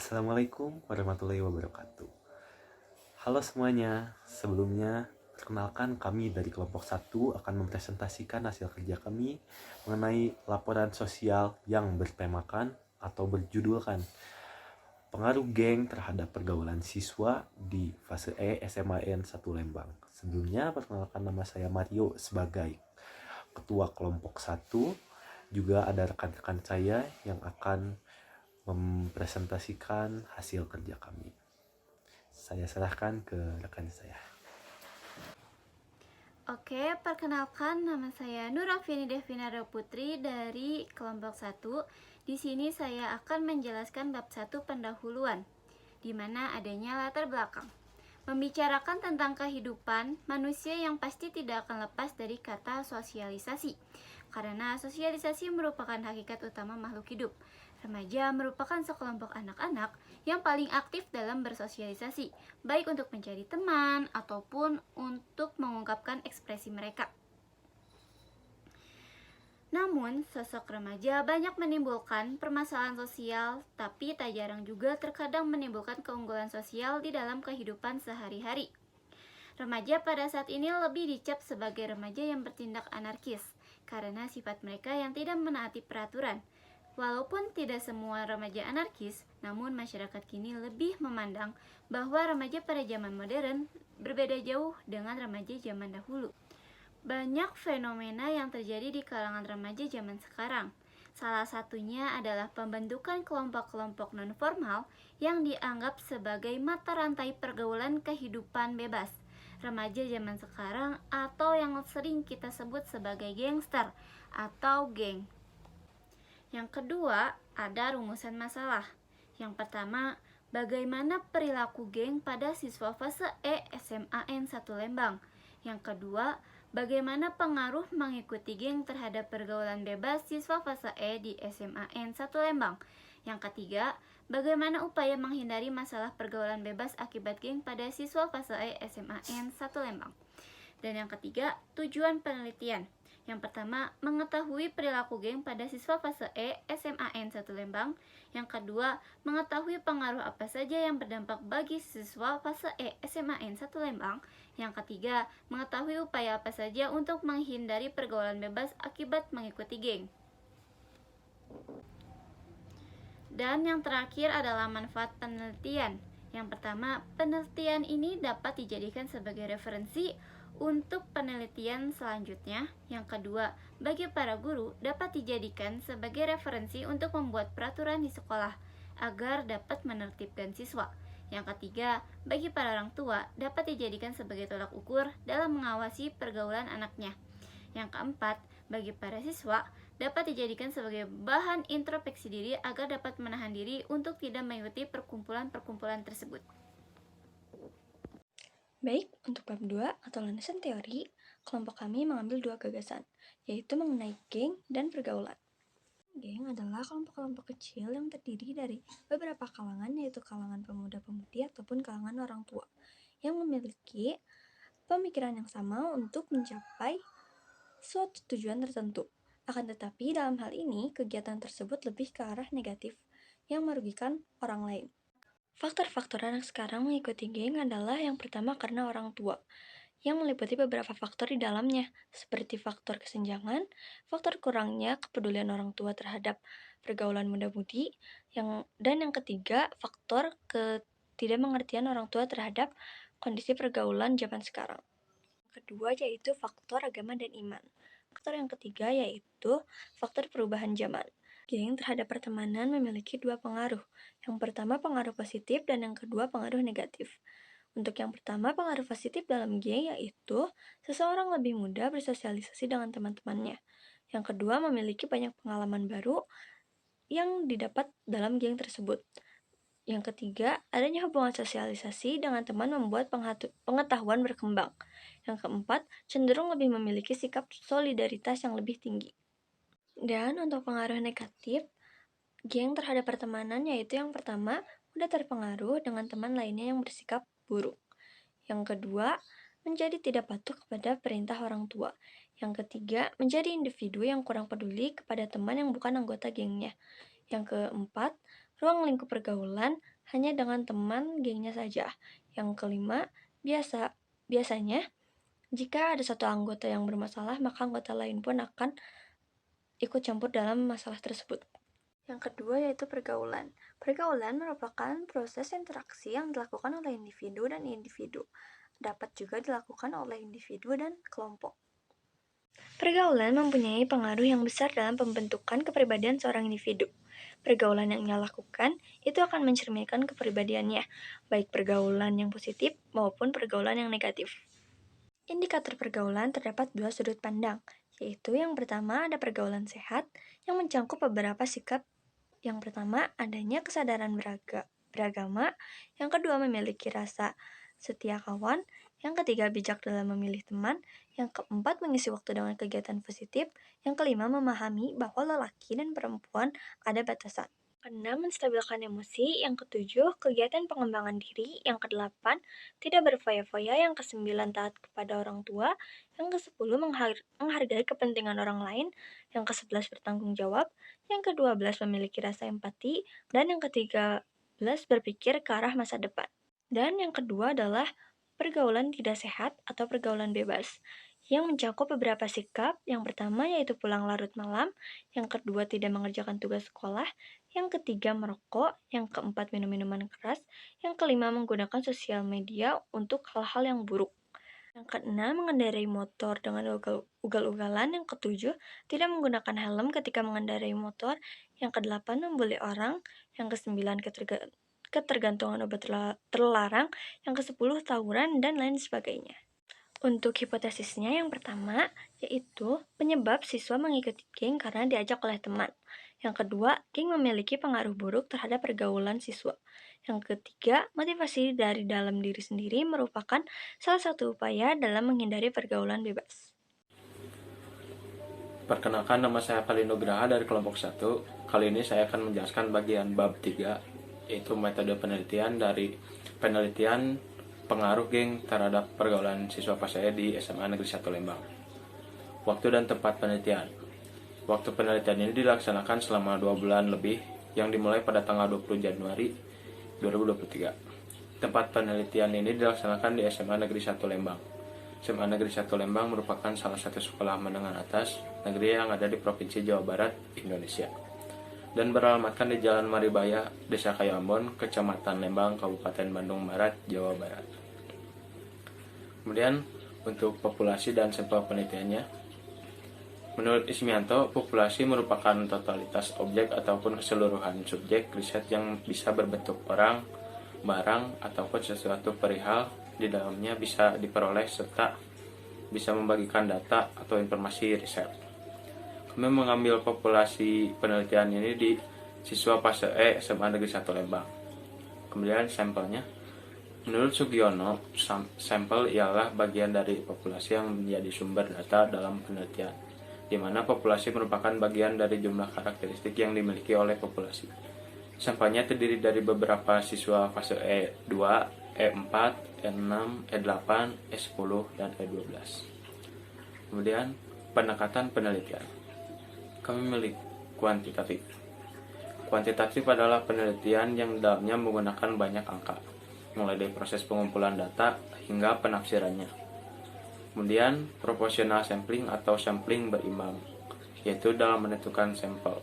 Assalamualaikum warahmatullahi wabarakatuh. Halo semuanya, sebelumnya perkenalkan kami dari kelompok 1 akan mempresentasikan hasil kerja kami mengenai laporan sosial yang bertemakan atau berjudulkan pengaruh geng terhadap pergaulan siswa di fase E SMAN 1 Lembang. Sebelumnya perkenalkan, nama saya Mario sebagai ketua kelompok 1. Juga ada rekan-rekan saya yang akan mempresentasikan hasil kerja kami. Saya serahkan ke rekan saya. Oke, perkenalkan nama saya Nurafini Devinara Putri dari kelompok 1. Di sini saya akan menjelaskan bab 1 pendahuluan, di mana adanya latar belakang. Membicarakan tentang kehidupan manusia yang pasti tidak akan lepas dari kata sosialisasi. Karena sosialisasi merupakan hakikat utama makhluk hidup. Remaja merupakan sekelompok anak-anak yang paling aktif dalam bersosialisasi, baik untuk mencari teman ataupun untuk mengungkapkan ekspresi mereka. Namun, sosok remaja banyak menimbulkan permasalahan sosial, tapi tak jarang juga terkadang menimbulkan keunggulan sosial di dalam kehidupan sehari-hari. Remaja pada saat ini lebih dicap sebagai remaja yang bertindak anarkis, karena sifat mereka yang tidak menaati peraturan. Walaupun tidak semua remaja anarkis, namun masyarakat kini lebih memandang bahwa remaja pada zaman modern berbeda jauh dengan remaja zaman dahulu. Banyak fenomena yang terjadi di kalangan remaja zaman sekarang. Salah satunya adalah pembentukan kelompok-kelompok non-formal yang dianggap sebagai mata rantai pergaulan kehidupan bebas remaja zaman sekarang, atau yang sering kita sebut sebagai gangster atau geng. Yang kedua, ada rumusan masalah. Yang pertama, bagaimana perilaku geng pada siswa fase E SMAN 1 Lembang. Yang kedua, bagaimana pengaruh mengikuti geng terhadap pergaulan bebas siswa fase E di SMAN 1 Lembang. Yang ketiga, bagaimana upaya menghindari masalah pergaulan bebas akibat geng pada siswa fase E SMAN 1 Lembang. Dan yang ketiga, tujuan penelitian. Yang pertama, mengetahui perilaku geng pada siswa fase E SMAN 1 Lembang. Yang kedua, mengetahui pengaruh apa saja yang berdampak bagi siswa fase E SMAN 1 Lembang. Yang ketiga, mengetahui upaya apa saja untuk menghindari pergaulan bebas akibat mengikuti geng. Dan yang terakhir adalah manfaat penelitian. Yang pertama, penelitian ini dapat dijadikan sebagai referensi untuk penelitian selanjutnya. Yang kedua, bagi para guru dapat dijadikan sebagai referensi untuk membuat peraturan di sekolah agar dapat menertibkan siswa. Yang ketiga, bagi para orang tua dapat dijadikan sebagai tolak ukur dalam mengawasi pergaulan anaknya. Yang keempat, bagi para siswa dapat dijadikan sebagai bahan introspeksi diri agar dapat menahan diri untuk tidak mengikuti perkumpulan-perkumpulan tersebut. Baik, untuk bab 2 atau landasan teori, kelompok kami mengambil 2 gagasan, yaitu mengenai geng dan pergaulan. Geng adalah kelompok-kelompok kecil yang terdiri dari beberapa kalangan, yaitu kalangan pemuda-pemudi ataupun kalangan orang tua, yang memiliki pemikiran yang sama untuk mencapai suatu tujuan tertentu. Akan tetapi, dalam hal ini, kegiatan tersebut lebih ke arah negatif, yang merugikan orang lain. Faktor-faktor anak sekarang mengikuti geng adalah yang pertama karena orang tua, yang meliputi beberapa faktor di dalamnya, seperti faktor kesenjangan, faktor kurangnya kepedulian orang tua terhadap pergaulan muda-mudi, dan yang ketiga, faktor ketidakmengertian orang tua terhadap kondisi pergaulan zaman sekarang. Yang kedua yaitu faktor agama dan iman. Faktor yang ketiga yaitu faktor perubahan zaman. Geng terhadap pertemanan memiliki 2 pengaruh. Yang pertama pengaruh positif dan yang kedua pengaruh negatif. Untuk yang pertama, pengaruh positif dalam geng yaitu seseorang lebih mudah bersosialisasi dengan teman-temannya. Yang kedua, memiliki banyak pengalaman baru yang didapat dalam geng tersebut. Yang ketiga, adanya hubungan sosialisasi dengan teman membuat pengetahuan berkembang. Yang keempat, cenderung lebih memiliki sikap solidaritas yang lebih tinggi. Dan untuk pengaruh negatif, geng terhadap pertemanan yaitu yang pertama, mudah terpengaruh dengan teman lainnya yang bersikap buruk. Yang kedua, menjadi tidak patuh kepada perintah orang tua. Yang ketiga, menjadi individu yang kurang peduli kepada teman yang bukan anggota gengnya. Yang keempat, ruang lingkup pergaulan hanya dengan teman gengnya saja. Yang kelima, biasanya jika ada satu anggota yang bermasalah, maka anggota lain pun akan ikut campur dalam masalah tersebut. Yang kedua yaitu pergaulan. Pergaulan merupakan proses interaksi yang dilakukan oleh individu dan individu. Dapat juga dilakukan oleh individu dan kelompok. Pergaulan mempunyai pengaruh yang besar dalam pembentukan kepribadian seorang individu. Pergaulan yang ia lakukan itu akan mencerminkan kepribadiannya, baik pergaulan yang positif maupun pergaulan yang negatif. Indikator pergaulan terdapat dua sudut pandang, yaitu yang pertama ada pergaulan sehat yang mencakup beberapa sikap. Yang pertama, adanya kesadaran beragama, yang kedua memiliki rasa setia kawan, yang ketiga bijak dalam memilih teman, yang keempat mengisi waktu dengan kegiatan positif, yang kelima memahami bahwa lelaki dan perempuan ada batasan. Keenam, menstabilkan emosi, yang ketujuh kegiatan pengembangan diri, yang kedelapan tidak berfoya-foya, yang kesembilan taat kepada orang tua, yang kesepuluh menghargai kepentingan orang lain, yang kesebelas bertanggung jawab, yang kedua belas memiliki rasa empati, dan yang ketiga belas berpikir ke arah masa depan. Dan yang kedua adalah pergaulan tidak sehat atau pergaulan bebas, yang mencakup beberapa sikap. Yang pertama yaitu pulang larut malam, yang kedua tidak mengerjakan tugas sekolah, yang ketiga merokok, yang keempat minum minuman keras, yang kelima menggunakan sosial media untuk hal-hal yang buruk. Yang keenam, mengendarai motor dengan ugal-ugalan. Yang ketujuh, tidak menggunakan helm ketika mengendarai motor. Yang kedelapan, membuli orang. Yang kesembilan, ketergantungan obat terlarang. Yang kesepuluh, tawuran, dan lain sebagainya. Untuk hipotesisnya yang pertama, yaitu penyebab siswa mengikuti geng karena diajak oleh teman. Yang kedua, geng memiliki pengaruh buruk terhadap pergaulan siswa. Yang ketiga, motivasi dari dalam diri sendiri merupakan salah satu upaya dalam menghindari pergaulan bebas. Perkenalkan, nama saya Kalinugraha dari kelompok 1. Kali ini saya akan menjelaskan bagian bab 3, yaitu metode penelitian dari penelitian pengaruh geng terhadap pergaulan siswa pas saya di SMA Negeri 1 Lembang. Waktu dan tempat penelitian. Waktu penelitian ini dilaksanakan selama 2 bulan lebih, yang dimulai pada tanggal 20 Januari 2023. Tempat penelitian ini dilaksanakan di SMA Negeri 1 Lembang. SMA Negeri 1 Lembang merupakan salah satu sekolah menengah atas negeri yang ada di Provinsi Jawa Barat, Indonesia, dan beralamatkan di Jalan Maribaya, Desa Kayu Ambon, Kecamatan Lembang, Kabupaten Bandung Barat, Jawa Barat. Kemudian untuk populasi dan sampel penelitiannya, menurut Ismianto, populasi merupakan totalitas objek ataupun keseluruhan subjek riset yang bisa berbentuk orang, barang, ataupun sesuatu perihal di dalamnya bisa diperoleh serta bisa membagikan data atau informasi riset. Kami mengambil populasi penelitian ini di siswa fase E SMA Negeri 1 Lembang. Kemudian sampelnya, menurut Sugiono, sampel ialah bagian dari populasi yang menjadi sumber data dalam penelitian, di mana populasi merupakan bagian dari jumlah karakteristik yang dimiliki oleh populasi. Sampelnya terdiri dari beberapa siswa fase E2, E4, E6, E8, E10, dan E12. Kemudian pendekatan penelitian. Kami memilih kuantitatif. Kuantitatif adalah penelitian yang dalamnya menggunakan banyak angka, mulai dari proses pengumpulan data hingga penafsirannya. Kemudian proportional sampling atau sampling berimbang, yaitu dalam menentukan sampel.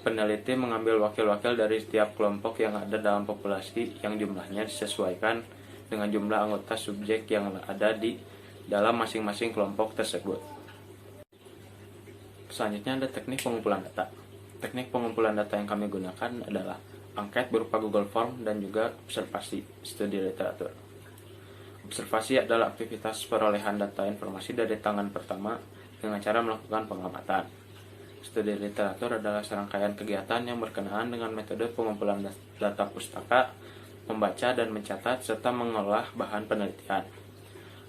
Peneliti mengambil wakil-wakil dari setiap kelompok yang ada dalam populasi yang jumlahnya disesuaikan dengan jumlah anggota subjek yang ada di dalam masing-masing kelompok tersebut. Selanjutnya ada teknik pengumpulan data. Teknik pengumpulan data yang kami gunakan adalah angket berupa Google Form dan juga observasi studi literatur. Observasi adalah aktivitas perolehan data informasi dari tangan pertama dengan cara melakukan pengamatan. Studi literatur adalah serangkaian kegiatan yang berkenaan dengan metode pengumpulan data pustaka, membaca dan mencatat, serta mengolah bahan penelitian.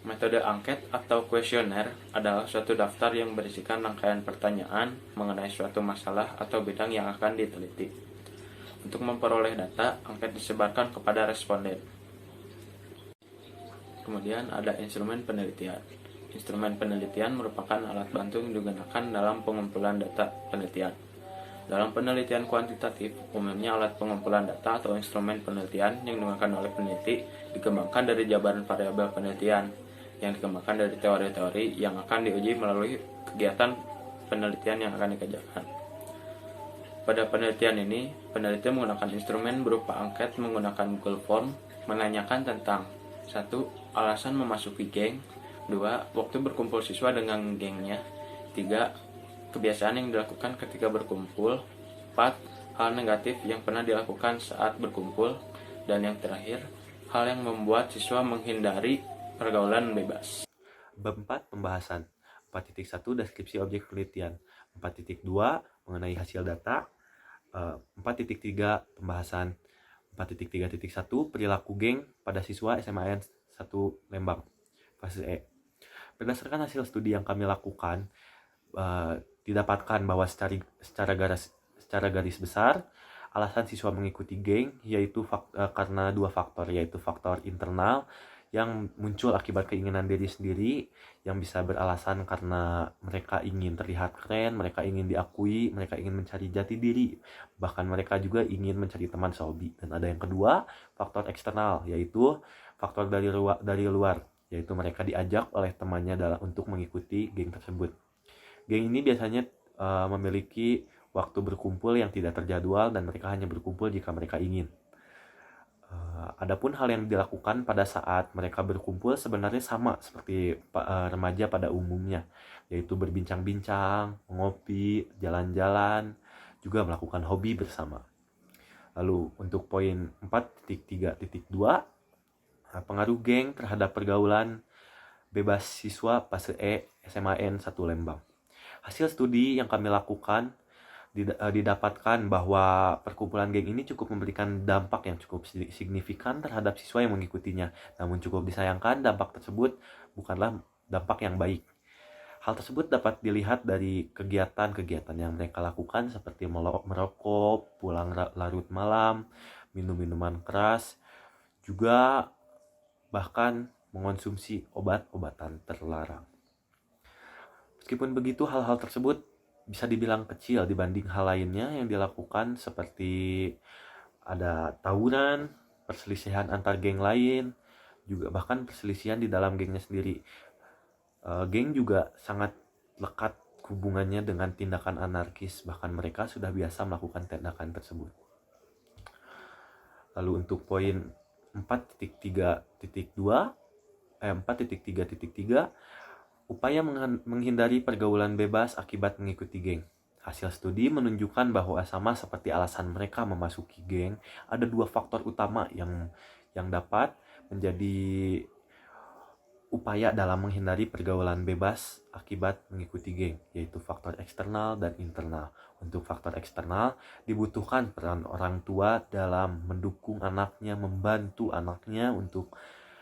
Metode angket atau kuesioner adalah suatu daftar yang berisikan rangkaian pertanyaan mengenai suatu masalah atau bidang yang akan diteliti. Untuk memperoleh data, angket disebarkan kepada responden. Kemudian ada instrumen penelitian. Instrumen penelitian merupakan alat bantu yang digunakan dalam pengumpulan data penelitian. Dalam penelitian kuantitatif, umumnya alat pengumpulan data atau instrumen penelitian yang digunakan oleh peneliti dikembangkan dari jabaran variabel penelitian yang dikembangkan dari teori-teori yang akan diuji melalui kegiatan penelitian yang akan dikerjakan. Pada penelitian ini, peneliti menggunakan instrumen berupa angket menggunakan Google Form menanyakan tentang 1. Alasan memasuki geng, 2. Waktu berkumpul siswa dengan gengnya, 3. Kebiasaan yang dilakukan ketika berkumpul, 4. Hal negatif yang pernah dilakukan saat berkumpul, dan yang terakhir, hal yang membuat siswa menghindari pergaulan bebas. Bab 4 pembahasan. 4.1 deskripsi objek penelitian. 4.2 mengenai hasil data. 4.3 pembahasan. 4.3.1 perilaku geng pada siswa SMAN 1 Lembang. Fase E. Berdasarkan hasil studi yang kami lakukan, didapatkan bahwa secara garis besar alasan siswa mengikuti geng yaitu karena dua faktor, yaitu faktor internal yang muncul akibat keinginan diri sendiri yang bisa beralasan karena mereka ingin terlihat keren, mereka ingin diakui, mereka ingin mencari jati diri, bahkan mereka juga ingin mencari teman sehobi. Dan ada yang kedua, faktor eksternal, yaitu faktor dari luar, yaitu mereka diajak oleh temannya untuk mengikuti geng tersebut. Geng ini biasanya memiliki waktu berkumpul yang tidak terjadwal dan mereka hanya berkumpul jika mereka ingin. Adapun hal yang dilakukan pada saat mereka berkumpul sebenarnya sama seperti remaja pada umumnya, yaitu berbincang-bincang, mengopi, jalan-jalan, juga melakukan hobi bersama. Lalu untuk poin 4.3.2, pengaruh geng terhadap pergaulan bebas siswa fase E SMAN 1 Lembang. Hasil studi yang kami lakukan didapatkan bahwa perkumpulan geng ini cukup memberikan dampak yang cukup signifikan terhadap siswa yang mengikutinya. Namun cukup disayangkan dampak tersebut bukanlah dampak yang baik. Hal tersebut dapat dilihat dari kegiatan-kegiatan yang mereka lakukan seperti merokok, pulang larut malam, minum minuman keras, juga bahkan mengonsumsi obat-obatan terlarang. Meskipun begitu, hal-hal tersebut bisa dibilang kecil dibanding hal lainnya yang dilakukan seperti ada tawuran, perselisihan antar geng lain, juga bahkan perselisihan di dalam gengnya sendiri. Geng juga sangat lekat hubungannya dengan tindakan anarkis, bahkan mereka sudah biasa melakukan tindakan tersebut. Lalu untuk poin 4.3.3, upaya menghindari pergaulan bebas akibat mengikuti geng. Hasil studi menunjukkan bahwa sama seperti alasan mereka memasuki geng, ada dua faktor utama yang dapat menjadi upaya dalam menghindari pergaulan bebas akibat mengikuti geng, yaitu faktor eksternal dan internal. Untuk faktor eksternal, dibutuhkan peran orang tua dalam mendukung anaknya, membantu anaknya untuk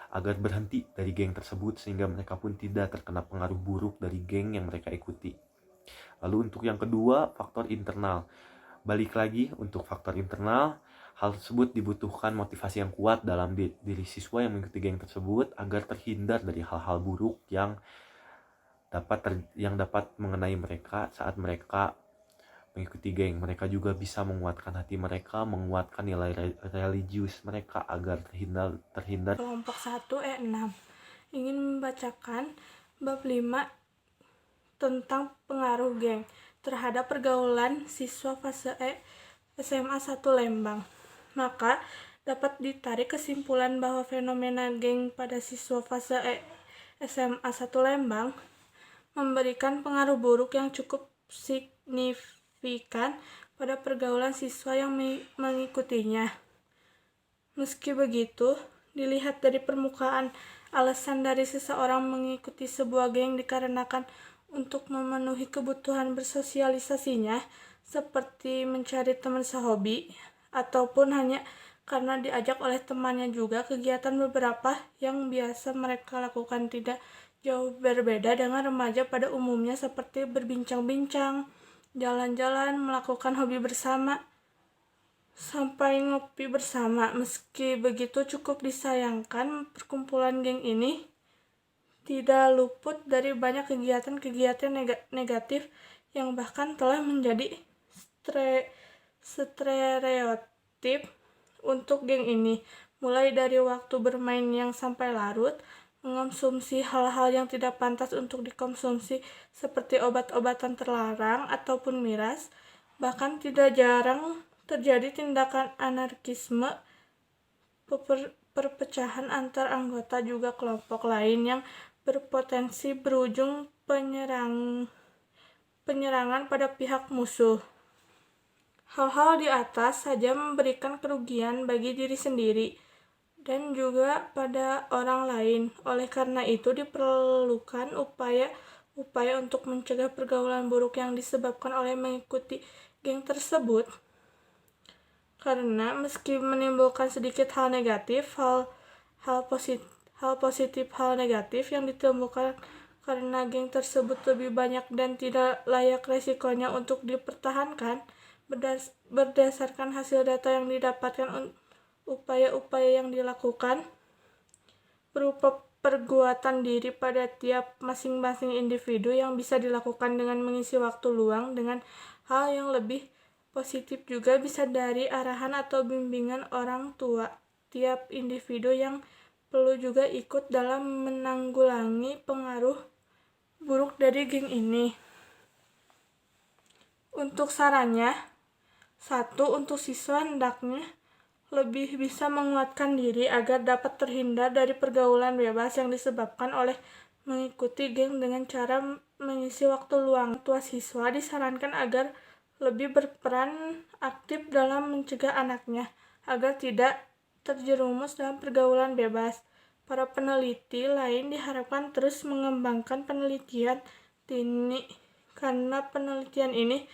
agar berhenti dari geng tersebut sehingga mereka pun tidak terkena pengaruh buruk dari geng yang mereka ikuti. Lalu untuk yang kedua, faktor internal. Balik lagi untuk faktor internal, hal tersebut dibutuhkan motivasi yang kuat dalam diri siswa yang mengikuti geng tersebut agar terhindar dari hal-hal buruk yang dapat mengenai mereka saat mereka mengikuti geng. Mereka juga bisa menguatkan hati mereka, menguatkan nilai religius mereka agar terhindar. Kelompok 1 E6 ingin membacakan bab 5 tentang pengaruh geng terhadap pergaulan siswa fase E SMA 1 Lembang. Maka dapat ditarik kesimpulan bahwa fenomena geng pada siswa fase E SMA 1 Lembang memberikan pengaruh buruk yang cukup signifikan pada pergaulan siswa yang mengikutinya. Meski begitu, dilihat dari permukaan, alasan dari seseorang mengikuti sebuah geng dikarenakan untuk memenuhi kebutuhan bersosialisasinya, seperti mencari teman sehobi, ataupun hanya karena diajak oleh temannya juga. Kegiatan beberapa yang biasa mereka lakukan tidak jauh berbeda dengan remaja pada umumnya, seperti berbincang-bincang, jalan-jalan, melakukan hobi bersama, sampai ngopi bersama. Meski begitu, cukup disayangkan perkumpulan geng ini tidak luput dari banyak kegiatan-kegiatan negatif yang bahkan telah menjadi stereotip untuk geng ini, mulai dari waktu bermain yang sampai larut, mengonsumsi hal-hal yang tidak pantas untuk dikonsumsi seperti obat-obatan terlarang ataupun miras, bahkan tidak jarang terjadi tindakan anarkisme, perpecahan antar anggota juga kelompok lain yang berpotensi berujung penyerangan pada pihak musuh. Hal-hal di atas saja memberikan kerugian bagi diri sendiri dan juga pada orang lain. Oleh karena itu diperlukan upaya untuk mencegah pergaulan buruk yang disebabkan oleh mengikuti geng tersebut. Karena meski menimbulkan sedikit hal negatif, hal positif hal negatif yang ditimbulkan karena geng tersebut lebih banyak dan tidak layak resikonya untuk dipertahankan. Berdasarkan hasil data yang didapatkan, upaya-upaya yang dilakukan berupa perkuatan diri pada tiap masing-masing individu yang bisa dilakukan dengan mengisi waktu luang dengan hal yang lebih positif juga bisa dari arahan atau bimbingan orang tua. Tiap individu yang perlu juga ikut dalam menanggulangi pengaruh buruk dari geng ini. Untuk sarannya, 1. Untuk siswa hendaknya lebih bisa menguatkan diri agar dapat terhindar dari pergaulan bebas yang disebabkan oleh mengikuti geng dengan cara mengisi waktu luang. Tua siswa disarankan agar lebih berperan aktif dalam mencegah anaknya agar tidak terjerumus dalam pergaulan bebas. Para peneliti lain diharapkan terus mengembangkan penelitian ini karena penelitian ini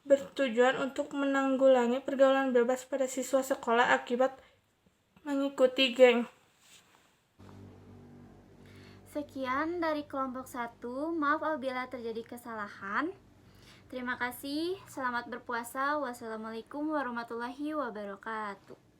bertujuan untuk menanggulangi pergaulan bebas pada siswa sekolah akibat mengikuti geng. Sekian dari kelompok 1. Maaf apabila terjadi kesalahan. Terima kasih. Selamat berpuasa. Wassalamualaikum warahmatullahi wabarakatuh.